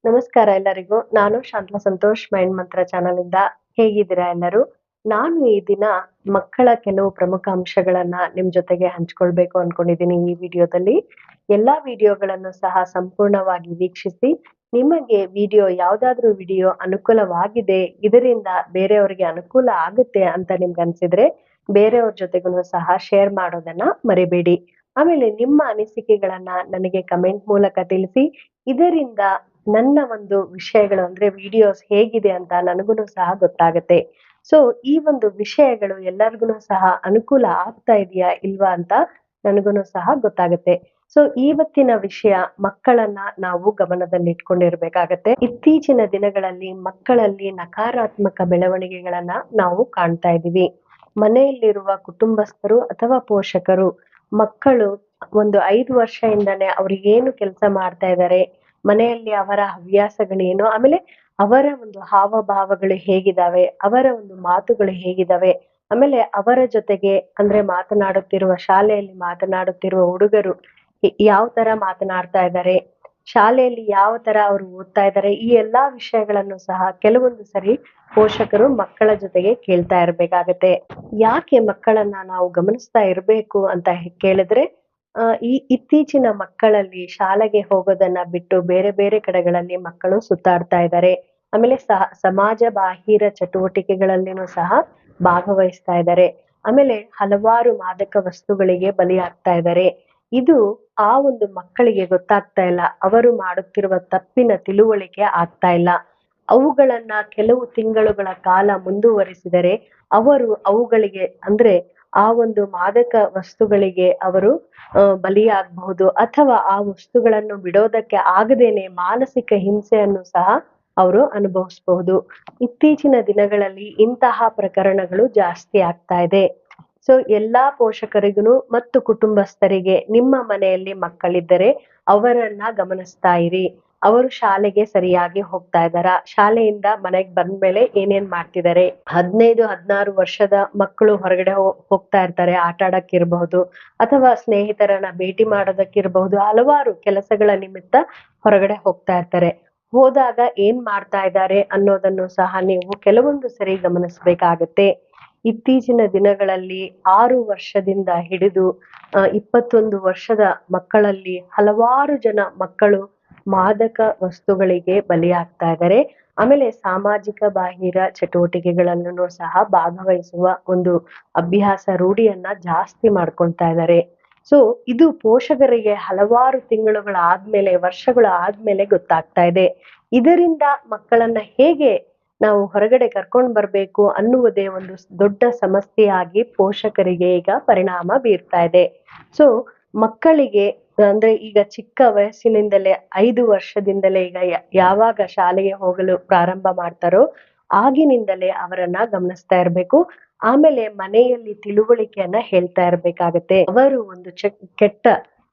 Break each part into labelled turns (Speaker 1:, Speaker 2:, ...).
Speaker 1: ನಮಸ್ಕಾರ ಎಲ್ಲರಿಗೂ. ನಾನು ಶಾಂತಲಾ ಸಂತೋಷ್ ಮೈಂಡ್ ಮಂತ್ರ ಚಾನಲ್ ಇಂದ. ಹೇಗಿದ್ದೀರಾ ಎಲ್ಲರೂ? ನಾನು ಈ ದಿನ ಮಕ್ಕಳ ಕೆಲವು ಪ್ರಮುಖ ಅಂಶಗಳನ್ನ ನಿಮ್ ಜೊತೆಗೆ ಹಂಚ್ಕೊಳ್ಬೇಕು ಅನ್ಕೊಂಡಿದ್ದೀನಿ ಈ ವಿಡಿಯೋದಲ್ಲಿ. ಎಲ್ಲಾ ವಿಡಿಯೋಗಳನ್ನು ಸಹ ಸಂಪೂರ್ಣವಾಗಿ ವೀಕ್ಷಿಸಿ, ನಿಮಗೆ ಯಾವ್ದಾದ್ರು ವಿಡಿಯೋ ಅನುಕೂಲವಾಗಿದೆ, ಇದರಿಂದ ಬೇರೆಯವರಿಗೆ ಅನುಕೂಲ ಆಗುತ್ತೆ ಅಂತ ನಿಮ್ಗನ್ಸಿದ್ರೆ ಬೇರೆಯವ್ರ ಜೊತೆಗೂ ಸಹ ಶೇರ್ ಮಾಡೋದನ್ನ ಮರಿಬೇಡಿ. ಆಮೇಲೆ ನಿಮ್ಮ ಅನಿಸಿಕೆಗಳನ್ನ ನನಗೆ ಕಮೆಂಟ್ ಮೂಲಕ ತಿಳಿಸಿ. ಇದರಿಂದ ನನ್ನ ಒಂದು ವಿಷಯಗಳು ಅಂದ್ರೆ ವಿಡಿಯೋಸ್ ಹೇಗಿದೆ ಅಂತ ನನಗೂನು ಸಹ ಗೊತ್ತಾಗತ್ತೆ. ಸೊ ಈ ಒಂದು ವಿಷಯಗಳು ಎಲ್ಲರಿಗೂನು ಸಹ ಅನುಕೂಲ ಆಗ್ತಾ ಇದೆಯಾ ಇಲ್ವಾ ಅಂತ ನನಗೂನು ಸಹ ಗೊತ್ತಾಗತ್ತೆ. ಸೊ ಇವತ್ತಿನ ವಿಷಯ ಮಕ್ಕಳನ್ನ ನಾವು ಗಮನದಲ್ಲಿಟ್ಕೊಂಡಿರ್ಬೇಕಾಗತ್ತೆ. ಇತ್ತೀಚಿನ ದಿನಗಳಲ್ಲಿ ಮಕ್ಕಳಲ್ಲಿ ನಕಾರಾತ್ಮಕ ಬೆಳವಣಿಗೆಗಳನ್ನ ನಾವು ಕಾಣ್ತಾ ಇದೀವಿ. ಮನೆಯಲ್ಲಿರುವ ಕುಟುಂಬಸ್ಥರು ಅಥವಾ ಪೋಷಕರು ಮಕ್ಕಳು ಒಂದು 5 ವರ್ಷದಿಂದಾನೇ ಅವ್ರು ಏನು ಕೆಲಸ ಮಾಡ್ತಾ ಇದ್ದಾರೆ, ಮನೆಯಲ್ಲಿ ಅವರ ಹವ್ಯಾಸಗಳೇನು, ಆಮೇಲೆ ಅವರ ಒಂದು ಹಾವಭಾವಗಳು ಹೇಗಿದಾವೆ, ಅವರ ಒಂದು ಮಾತುಗಳು ಹೇಗಿದಾವೆ, ಆಮೇಲೆ ಅವರ ಜೊತೆಗೆ ಅಂದ್ರೆ ಶಾಲೆಯಲ್ಲಿ ಮಾತನಾಡುತ್ತಿರುವ ಹುಡುಗರು ಯಾವ ತರ ಮಾತನಾಡ್ತಾ ಇದ್ದಾರೆ, ಶಾಲೆಯಲ್ಲಿ ಯಾವ ತರ ಅವ್ರು ಓದ್ತಾ ಇದ್ದಾರೆ, ಈ ಎಲ್ಲಾ ವಿಷಯಗಳನ್ನು ಸಹ ಕೆಲವೊಂದು ಸರಿ ಪೋಷಕರು ಮಕ್ಕಳ ಜೊತೆಗೆ ಕೇಳ್ತಾ ಇರ್ಬೇಕಾಗತ್ತೆ. ಯಾಕೆ ಮಕ್ಕಳನ್ನ ನಾವು ಗಮನಿಸ್ತಾ ಇರ್ಬೇಕು ಅಂತ ಕೇಳಿದ್ರೆ, ಈ ಇತ್ತೀಚಿನ ಮಕ್ಕಳಲ್ಲಿ ಶಾಲೆಗೆ ಹೋಗೋದನ್ನ ಬಿಟ್ಟು ಬೇರೆ ಬೇರೆ ಕಡೆಗಳಲ್ಲಿ ಮಕ್ಕಳು ಸುತ್ತಾಡ್ತಾ ಇದ್ದಾರೆ. ಆಮೇಲೆ ಸಮಾಜ ಬಾಹಿರ ಚಟುವಟಿಕೆಗಳಲ್ಲಿನೂ ಸಹ ಭಾಗವಹಿಸ್ತಾ ಇದ್ದಾರೆ. ಆಮೇಲೆ ಹಲವಾರು ಮಾದಕ ವಸ್ತುಗಳಿಗೆ ಬಲಿಯಾಗ್ತಾ ಇದ್ದಾರೆ. ಇದು ಆ ಒಂದು ಮಕ್ಕಳಿಗೆ ಗೊತ್ತಾಗ್ತಾ ಇಲ್ಲ. ಅವರು ಮಾಡುತ್ತಿರುವ ತಪ್ಪಿನ ತಿಳುವಳಿಕೆ ಆಗ್ತಾ ಇಲ್ಲ. ಅವುಗಳನ್ನ ಕೆಲವು ತಿಂಗಳುಗಳ ಕಾಲ ಮುಂದುವರಿಸಿದರೆ ಅವರು ಅವುಗಳಿಗೆ ಅಂದ್ರೆ ಆ ಒಂದು ಮಾದಕ ವಸ್ತುಗಳಿಗೆ ಅವರು ಬಲಿಯಾಗಬಹುದು, ಅಥವಾ ಆ ವಸ್ತುಗಳನ್ನು ಬಿಡೋದಕ್ಕೆ ಆಗದೇನೆ ಮಾನಸಿಕ ಹಿಂಸೆಯನ್ನು ಸಹ ಅವರು ಅನುಭವಿಸಬಹುದು. ಇತ್ತೀಚಿನ ದಿನಗಳಲ್ಲಿ ಇಂತಹ ಪ್ರಕರಣಗಳು ಜಾಸ್ತಿ ಆಗ್ತಾ ಇದೆ. ಸೊ ಎಲ್ಲಾ ಪೋಷಕರಿಗೂ ಮತ್ತು ಕುಟುಂಬಸ್ಥರಿಗೆ ನಿಮ್ಮ ಮನೆಯಲ್ಲಿ ಮಕ್ಕಳಿದ್ದರೆ ಅವರನ್ನ ಗಮನಿಸ್ತಾ ಇರಿ. ಅವರು ಶಾಲೆಗೆ ಸರಿಯಾಗಿ ಹೋಗ್ತಾ ಇದ್ದಾರಾ, ಶಾಲೆಯಿಂದ ಮನೆಗೆ ಬಂದ್ಮೇಲೆ ಏನೇನ್ ಮಾಡ್ತಿದ್ದಾರೆ. 15-16 ವರ್ಷದ ಮಕ್ಕಳು ಹೊರಗಡೆ ಹೋಗ್ತಾ ಇರ್ತಾರೆ, ಆಟ ಆಡಕ್ಕಿರ್ಬಹುದು ಅಥವಾ ಸ್ನೇಹಿತರನ್ನ ಭೇಟಿ ಮಾಡೋದಕ್ಕಿರ್ಬಹುದು, ಹಲವಾರು ಕೆಲಸಗಳ ನಿಮಿತ್ತ ಹೊರಗಡೆ ಹೋಗ್ತಾ ಇರ್ತಾರೆ. ಹೋದಾಗ ಏನ್ ಮಾಡ್ತಾ ಇದ್ದಾರೆ ಅನ್ನೋದನ್ನು ಸಹ ನೀವು ಕೆಲವೊಂದು ಸರಿ ಗಮನಿಸ್ಬೇಕಾಗತ್ತೆ. ಇತ್ತೀಚಿನ ದಿನಗಳಲ್ಲಿ 6 ವರ್ಷದಿಂದ ಹಿಡಿದು 21 ವರ್ಷದ ಮಕ್ಕಳಲ್ಲಿ ಹಲವಾರು ಜನ ಮಕ್ಕಳು ಮಾದಕ ವಸ್ತುಗಳಿಗೆ ಬಲಿಯಾಗ್ತಾ ಇದ್ದಾರೆ. ಆಮೇಲೆ ಸಾಮಾಜಿಕ ಬಾಹಿರ ಚಟುವಟಿಕೆಗಳಲ್ಲೂ ಸಹ ಭಾಗವಹಿಸುವ ಒಂದು ಅಭ್ಯಾಸ ರೂಢಿಯನ್ನ ಜಾಸ್ತಿ ಮಾಡ್ಕೊಳ್ತಾ ಇದ್ದಾರೆ. ಸೊ ಇದು ಪೋಷಕರಿಗೆ ಹಲವಾರು ತಿಂಗಳುಗಳಾದ್ಮೇಲೆ, ವರ್ಷಗಳು ಆದ್ಮೇಲೆ ಗೊತ್ತಾಗ್ತಾ ಇದೆ. ಇದರಿಂದ ಮಕ್ಕಳನ್ನ ಹೇಗೆ ನಾವು ಹೊರಗಡೆ ಕರ್ಕೊಂಡ್ ಬರ್ಬೇಕು ಅನ್ನುವುದೇ ಒಂದು ದೊಡ್ಡ ಸಮಸ್ಯೆಯಾಗಿ ಪೋಷಕರಿಗೆ ಈಗ ಪರಿಣಾಮ ಬೀರ್ತಾ ಇದೆ. ಸೊ ಮಕ್ಕಳಿಗೆ ಅಂದ್ರೆ ಈಗ ಚಿಕ್ಕ ವಯಸ್ಸಿನಿಂದಲೇ 5 ವರ್ಷದಿಂದಲೇ ಈಗ ಯಾವಾಗ ಶಾಲೆಗೆ ಹೋಗಲು ಪ್ರಾರಂಭ ಮಾಡ್ತಾರೋ ಆಗಿನಿಂದಲೇ ಅವರನ್ನ ಗಮನಿಸ್ತಾ ಇರ್ಬೇಕು. ಆಮೇಲೆ ಮನೆಯಲ್ಲಿ ತಿಳುವಳಿಕೆಯನ್ನ ಹೇಳ್ತಾ ಇರ್ಬೇಕಾಗತ್ತೆ. ಅವರು ಒಂದು ಕೆಟ್ಟ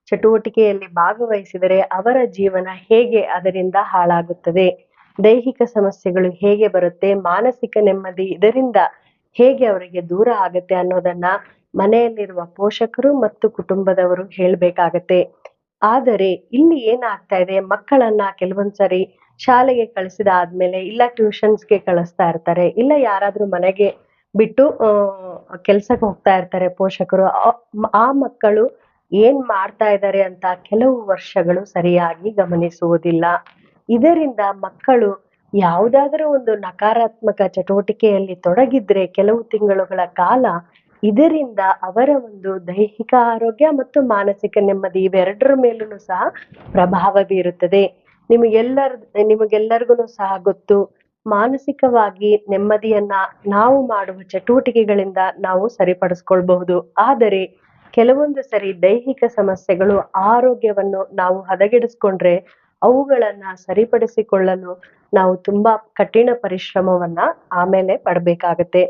Speaker 1: ಚಟುವಟಿಕೆಯಲ್ಲಿ ಭಾಗವಹಿಸಿದರೆ ಅವರ ಜೀವನ ಹೇಗೆ ಅದರಿಂದ ಹಾಳಾಗುತ್ತದೆ, ದೈಹಿಕ ಸಮಸ್ಯೆಗಳು ಹೇಗೆ ಬರುತ್ತೆ, ಮಾನಸಿಕ ನೆಮ್ಮದಿ ಇದರಿಂದ ಹೇಗೆ ಅವರಿಗೆ ದೂರ ಆಗತ್ತೆ ಅನ್ನೋದನ್ನ ಮನೆಯಲ್ಲಿರುವ ಪೋಷಕರು ಮತ್ತು ಕುಟುಂಬದವರು ಹೇಳ್ಬೇಕಾಗತ್ತೆ. ಆದರೆ ಇಲ್ಲಿ ಏನಾಗ್ತಾ ಇದೆ, ಮಕ್ಕಳನ್ನ ಕೆಲವೊಂದ್ಸರಿ ಶಾಲೆಗೆ ಕಳಿಸಿದಾದ್ಮೇಲೆ ಇಲ್ಲ ಟ್ಯೂಷನ್ಸ್ಗೆ ಕಳಿಸ್ತಾ ಇರ್ತಾರೆ, ಇಲ್ಲ ಯಾರಾದ್ರೂ ಮನೆಗೆ ಬಿಟ್ಟು ಕೆಲ್ಸಕ್ಕೆ ಹೋಗ್ತಾ ಇರ್ತಾರೆ ಪೋಷಕರು. ಆ ಮಕ್ಕಳು ಏನ್ ಮಾಡ್ತಾ ಇದ್ದಾರೆ ಅಂತ ಕೆಲವು ವರ್ಷಗಳು ಸರಿಯಾಗಿ ಗಮನಿಸುವುದಿಲ್ಲ. ಇದರಿಂದ ಮಕ್ಕಳು ಯಾವುದಾದರೂ ಒಂದು ನಕಾರಾತ್ಮಕ ಚಟುವಟಿಕೆಯಲ್ಲಿ ತೊಡಗಿದ್ರೆ ಕೆಲವು ತಿಂಗಳುಗಳ ಕಾಲ ಇದರಿಂದ ಅವರ ಒಂದು ದೈಹಿಕ ಆರೋಗ್ಯ ಮತ್ತು ಮಾನಸಿಕ ನೆಮ್ಮದಿ ಇವೆರಡರ ಮೇಲೂ ಸಹ ಪ್ರಭಾವ ಬೀರುತ್ತದೆ. ನಿಮಗೆಲ್ಲರಿಗೂ ಸಹ ಗೊತ್ತು, ಮಾನಸಿಕವಾಗಿ ನೆಮ್ಮದಿಯನ್ನ ನಾವು ಮಾಡುವ ಚಟುವಟಿಕೆಗಳಿಂದ ನಾವು ಸರಿಪಡಿಸ್ಕೊಳ್ಬಹುದು. ಆದರೆ ಕೆಲವೊಂದು ಸರಿ ದೈಹಿಕ ಸಮಸ್ಯೆಗಳು ಆರೋಗ್ಯವನ್ನು ನಾವು ಹದಗೆಡಿಸ್ಕೊಂಡ್ರೆ ಅವುಗಳನ್ನ ಸರಿಪಡಿಸಿಕೊಳ್ಳಲು ನಾವು ತುಂಬಾ ಕಠಿಣ ಪರಿಶ್ರಮವನ್ನ ಆಮೇಲೆ ಪಡ್ಬೇಕಾಗತ್ತೆ.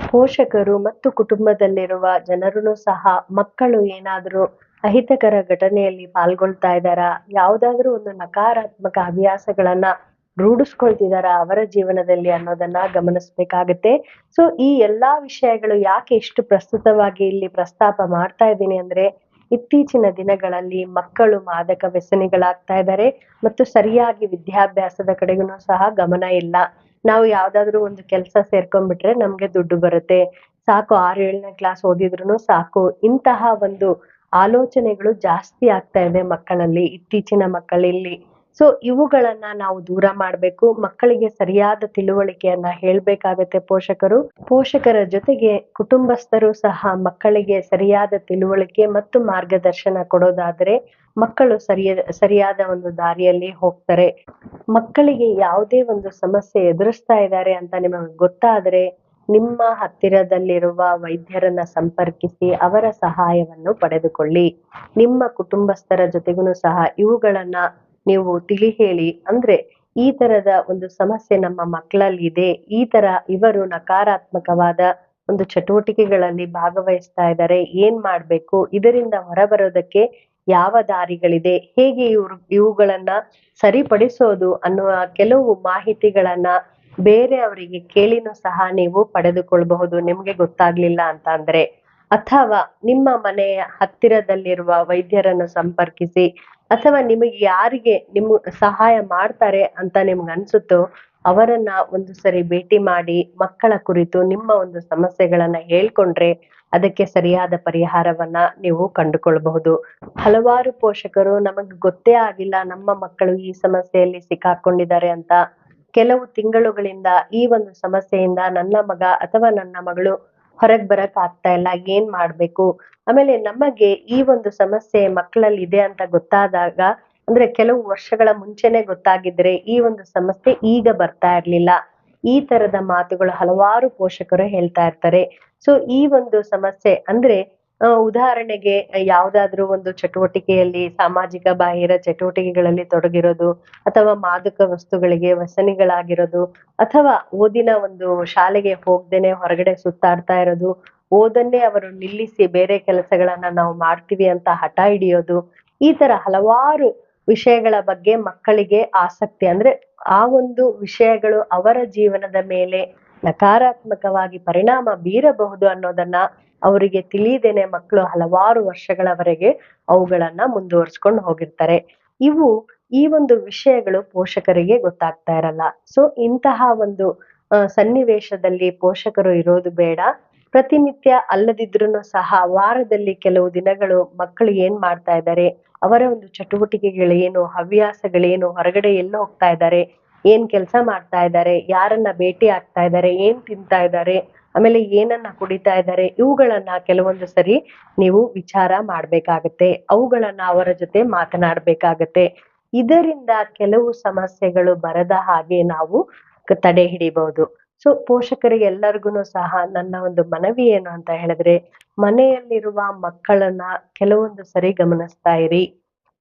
Speaker 1: ಪೋಷಕರು ಮತ್ತು ಕುಟುಂಬದಲ್ಲಿರುವ ಜನರೂ ಸಹ ಮಕ್ಕಳು ಏನಾದರೂ ಅಹಿತಕರ ಘಟನೆಯಲ್ಲಿ ಪಾಲ್ಗೊಳ್ತಾ ಇದ್ದಾರಾ, ಯಾವ್ದಾದ್ರು ಒಂದು ನಕಾರಾತ್ಮಕ ಹವ್ಯಾಸಗಳನ್ನ ರೂಢಿಸ್ಕೊಳ್ತಿದಾರ ಅವರ ಜೀವನದಲ್ಲಿ ಅನ್ನೋದನ್ನ ಗಮನಿಸ್ಬೇಕಾಗತ್ತೆ. ಸೊ ಈ ಎಲ್ಲಾ ವಿಷಯಗಳು ಯಾಕೆ ಇಷ್ಟು ಪ್ರಸ್ತುತವಾಗಿ ಇಲ್ಲಿ ಪ್ರಸ್ತಾಪ ಮಾಡ್ತಾ ಇದ್ದೀನಿ ಅಂದ್ರೆ, ಇತ್ತೀಚಿನ ದಿನಗಳಲ್ಲಿ ಮಕ್ಕಳು ಮಾದಕ ವ್ಯಸನಿಗಳಾಗ್ತಾ ಇದ್ದಾರೆ ಮತ್ತು ಸರಿಯಾಗಿ ವಿದ್ಯಾಭ್ಯಾಸದ ಕಡೆಗೂ ಸಹ ಗಮನ ಇಲ್ಲ. ನಾವು ಯಾವ್ದಾದ್ರು ಒಂದು ಕೆಲಸ ಸೇರ್ಕೊಂಡ್ಬಿಟ್ರೆ ನಮ್ಗೆ ದುಡ್ಡು ಬರುತ್ತೆ, ಸಾಕು 6-7ನೇ ಕ್ಲಾಸ್ ಓದಿದ್ರು ಸಾಕು, ಇಂತಹ ಒಂದು ಆಲೋಚನೆಗಳು ಜಾಸ್ತಿ ಆಗ್ತಾ ಇದೆ ಮಕ್ಕಳಲ್ಲಿ, ಇತ್ತೀಚಿನ ಮಕ್ಕಳಲ್ಲಿ. ಸೊ ಇವುಗಳನ್ನ ನಾವು ದೂರ ಮಾಡ್ಬೇಕು. ಮಕ್ಕಳಿಗೆ ಸರಿಯಾದ ತಿಳುವಳಿಕೆಯನ್ನ ಹೇಳ್ಬೇಕಾಗತ್ತೆ ಪೋಷಕರು. ಪೋಷಕರ ಜೊತೆಗೆ ಕುಟುಂಬಸ್ಥರು ಸಹ ಮಕ್ಕಳಿಗೆ ಸರಿಯಾದ ತಿಳುವಳಿಕೆ ಮತ್ತು ಮಾರ್ಗದರ್ಶನ ಕೊಡೋದಾದ್ರೆ ಮಕ್ಕಳು ಸರಿಯಾದ ಒಂದು ದಾರಿಯಲ್ಲಿ ಹೋಗ್ತಾರೆ. ಮಕ್ಕಳಿಗೆ ಯಾವುದೇ ಒಂದು ಸಮಸ್ಯೆ ಎದುರಿಸ್ತಾ ಇದ್ದಾರೆ ಅಂತ ನಿಮಗೆ ಗೊತ್ತಾದ್ರೆ ನಿಮ್ಮ ಹತ್ತಿರದಲ್ಲಿರುವ ವೈದ್ಯರನ್ನ ಸಂಪರ್ಕಿಸಿ ಅವರ ಸಹಾಯವನ್ನು ಪಡೆದುಕೊಳ್ಳಿ. ನಿಮ್ಮ ಕುಟುಂಬಸ್ಥರ ಜೊತೆಗೂ ಸಹ ಇವುಗಳನ್ನ ನೀವು ತಿಳಿ ಹೇಳಿ, ಅಂದ್ರೆ ಈ ತರದ ಒಂದು ಸಮಸ್ಯೆ ನಮ್ಮ ಮಕ್ಕಳಲ್ಲಿ ಇದೆ, ಈ ತರ ಇವರು ನಕಾರಾತ್ಮಕವಾದ ಒಂದು ಚಟುವಟಿಕೆಗಳಲ್ಲಿ ಭಾಗವಹಿಸ್ತಾ ಇದ್ದಾರೆ, ಏನ್ ಮಾಡ್ಬೇಕು, ಇದರಿಂದ ಹೊರಬರೋದಕ್ಕೆ ಯಾವ ದಾರಿಗಳಿದೆ, ಹೇಗೆ ಇವುಗಳನ್ನ ಸರಿಪಡಿಸೋದು ಅನ್ನುವ ಕೆಲವು ಮಾಹಿತಿಗಳನ್ನ ಬೇರೆಯವರಿಗೆ ಕೇಳಿನೂ ಸಹ ನೀವು ಪಡೆದುಕೊಳ್ಬಹುದು, ನಿಮ್ಗೆ ಗೊತ್ತಾಗ್ಲಿಲ್ಲ ಅಂತ ಅಂದ್ರೆ. ಅಥವಾ ನಿಮ್ಮ ಮನೆಯ ಹತ್ತಿರದಲ್ಲಿರುವ ವೈದ್ಯರನ್ನು ಸಂಪರ್ಕಿಸಿ, ಅಥವಾ ನಿಮಗೆ ಯಾರಿಗೆ ಸಹಾಯ ಮಾಡ್ತಾರೆ ಅಂತ ನಿಮ್ಗೆ ಅನ್ಸುತ್ತೋ ಅವರನ್ನ ಒಂದು ಸರಿ ಭೇಟಿ ಮಾಡಿ ಮಕ್ಕಳ ಕುರಿತು ನಿಮ್ಮ ಒಂದು ಸಮಸ್ಯೆಗಳನ್ನ ಹೇಳ್ಕೊಂಡ್ರೆ ಅದಕ್ಕೆ ಸರಿಯಾದ ಪರಿಹಾರವನ್ನ ನೀವು ಕಂಡುಕೊಳ್ಬಹುದು. ಹಲವಾರು ಪೋಷಕರು ನಮಗ್ ಗೊತ್ತೇ ಆಗಿಲ್ಲ ನಮ್ಮ ಮಕ್ಕಳು ಈ ಸಮಸ್ಯೆಯಲ್ಲಿ ಸಿಕ್ಕಾಕೊಂಡಿದ್ದಾರೆ ಅಂತ. ಕೆಲವು ತಿಂಗಳುಗಳಿಂದ ಈ ಒಂದು ಸಮಸ್ಯೆಯಿಂದ ನನ್ನ ಮಗ ಅಥವಾ ನನ್ನ ಮಗಳು ಹೊರಗ್ ಬರಕ್ ಆಗ್ತಾ ಇಲ್ಲ, ಏನ್ ಮಾಡ್ಬೇಕು. ಆಮೇಲೆ ನಮಗೆ ಈ ಒಂದು ಸಮಸ್ಯೆ ಮಕ್ಕಳಲ್ಲಿ ಇದೆ ಅಂತ ಗೊತ್ತಾದಾಗ, ಅಂದ್ರೆ ಕೆಲವು ವರ್ಷಗಳ ಮುಂಚೆನೆ ಗೊತ್ತಾಗಿದ್ರೆ ಈ ಒಂದು ಸಮಸ್ಯೆ ಈಗ ಬರ್ತಾ ಇರ್ಲಿಲ್ಲ. ಈ ತರದ ಮಾತುಗಳು ಹಲವಾರು ಪೋಷಕರು ಹೇಳ್ತಾ ಇರ್ತಾರೆ. ಸೊ ಈ ಒಂದು ಸಮಸ್ಯೆ ಅಂದ್ರೆ ಉದಾಹರಣೆಗೆ ಯಾವ್ದಾದ್ರು ಒಂದು ಚಟುವಟಿಕೆಯಲ್ಲಿ, ಸಾಮಾಜಿಕ ಬಾಹಿರ ಚಟುವಟಿಕೆಗಳಲ್ಲಿ ತೊಡಗಿರೋದು, ಅಥವಾ ಮಾದಕ ವಸ್ತುಗಳಿಗೆ ವ್ಯಸನಿಗಳಾಗಿರೋದು, ಅಥವಾ ಓದಿನ ಒಂದು ಶಾಲೆಗೆ ಹೋಗ್ದೇನೆ ಹೊರಗಡೆ ಸುತ್ತಾಡ್ತಾ ಇರೋದು, ಓದನ್ನೇ ಅವರು ನಿಲ್ಲಿಸಿ ಬೇರೆ ಕೆಲಸಗಳನ್ನ ನಾವು ಮಾಡ್ತೀವಿ ಅಂತ ಹಠ ಹಿಡಿಯೋದು, ಈ ತರ ಹಲವಾರು ವಿಷಯಗಳ ಬಗ್ಗೆ ಮಕ್ಕಳಿಗೆ ಆಸಕ್ತಿ, ಅಂದ್ರೆ ಆ ಒಂದು ವಿಷಯಗಳು ಅವರ ಜೀವನದ ಮೇಲೆ ನಕಾರಾತ್ಮಕವಾಗಿ ಪರಿಣಾಮ ಬೀರಬಹುದು ಅನ್ನೋದನ್ನ ಅವರಿಗೆ ತಿಳಿದೇನೆ ಮಕ್ಕಳು ಹಲವಾರು ವರ್ಷಗಳವರೆಗೆ ಅವುಗಳನ್ನ ಮುಂದುವರ್ಸ್ಕೊಂಡು ಹೋಗಿರ್ತಾರೆ. ಈ ಒಂದು ವಿಷಯಗಳು ಪೋಷಕರಿಗೆ ಗೊತ್ತಾಗ್ತಾ ಇರಲ್ಲ. ಸೊ ಇಂತಹ ಒಂದು ಸನ್ನಿವೇಶದಲ್ಲಿ ಪೋಷಕರು ಇರೋದು ಬೇಡ. ಪ್ರತಿನಿತ್ಯ ಅಲ್ಲದಿದ್ರೂ ಸಹ ವಾರದಲ್ಲಿ ಕೆಲವು ದಿನಗಳು ಮಕ್ಕಳು ಏನ್ ಮಾಡ್ತಾ ಇದ್ದಾರೆ, ಅವರ ಒಂದು ಚಟುವಟಿಕೆಗಳೇನು, ಹವ್ಯಾಸಗಳೇನು, ಹೊರಗಡೆ ಎಲ್ಲೋ ಹೋಗ್ತಾ ಇದ್ದಾರೆ, ಏನ್ ಕೆಲಸ ಮಾಡ್ತಾ ಇದ್ದಾರೆ, ಯಾರನ್ನ ಭೇಟಿ ಆಗ್ತಾ ಇದ್ದಾರೆ, ಏನ್ ತಿಂತಾ ಇದ್ದಾರೆ, ಆಮೇಲೆ ಏನನ್ನ ಕುಡಿತಾ ಇದ್ದಾರೆ, ಇವುಗಳನ್ನ ಕೆಲವೊಂದು ಸರಿ ನೀವು ವಿಚಾರ ಮಾಡ್ಬೇಕಾಗತ್ತೆ. ಅವುಗಳನ್ನ ಅವರ ಜೊತೆ ಮಾತನಾಡ್ಬೇಕಾಗತ್ತೆ. ಇದರಿಂದ ಕೆಲವು ಸಮಸ್ಯೆಗಳು ಬರದ ಹಾಗೆ ನಾವು ತಡೆ ಹಿಡಿಬಹುದು. ಸೊ ಪೋಷಕರಿಗೆ ಎಲ್ಲರಿಗೂ ಸಹ ನನ್ನ ಒಂದು ಮನವಿ ಏನು ಅಂತ ಹೇಳಿದ್ರೆ, ಮನೆಯಲ್ಲಿರುವ ಮಕ್ಕಳನ್ನ ಕೆಲವೊಂದು ಸರಿ ಗಮನಿಸ್ತಾ ಇರಿ.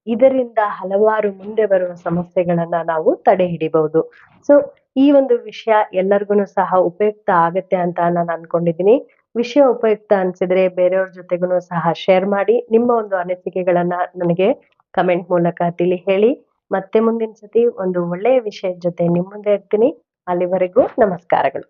Speaker 1: ಇದರಿಂದ ಹಲವಾರು ಮುಂದೆ ಬರುವ ಸಮಸ್ಯೆಗಳನ್ನ ನಾವು ತಡೆ ಹಿಡಿಬಹುದು. ಸೊ ಈ ಒಂದು ವಿಷಯ ಎಲ್ಲರಿಗೂ ಸಹ ಉಪಯುಕ್ತ ಆಗತ್ತೆ ಅಂತ ನಾನು ಅನ್ಕೊಂಡಿದೀನಿ. ವಿಷಯ ಉಪಯುಕ್ತ ಅನ್ಸಿದ್ರೆ ಬೇರೆಯವ್ರ ಜೊತೆಗೂ ಸಹ ಶೇರ್ ಮಾಡಿ. ನಿಮ್ಮ ಒಂದು ಅನಿಸಿಕೆಗಳನ್ನ ನನಗೆ ಕಮೆಂಟ್ ಮೂಲಕ ತಿಳಿ ಹೇಳಿ. ಮತ್ತೆ ಮುಂದಿನ ಸತಿ ಒಂದು ಒಳ್ಳೆಯ ವಿಷಯದ ಜೊತೆ ನಿಮ್ಮ ಮುಂದೆ ಇರ್ತೀನಿ. ಅಲ್ಲಿವರೆಗೂ ನಮಸ್ಕಾರಗಳು.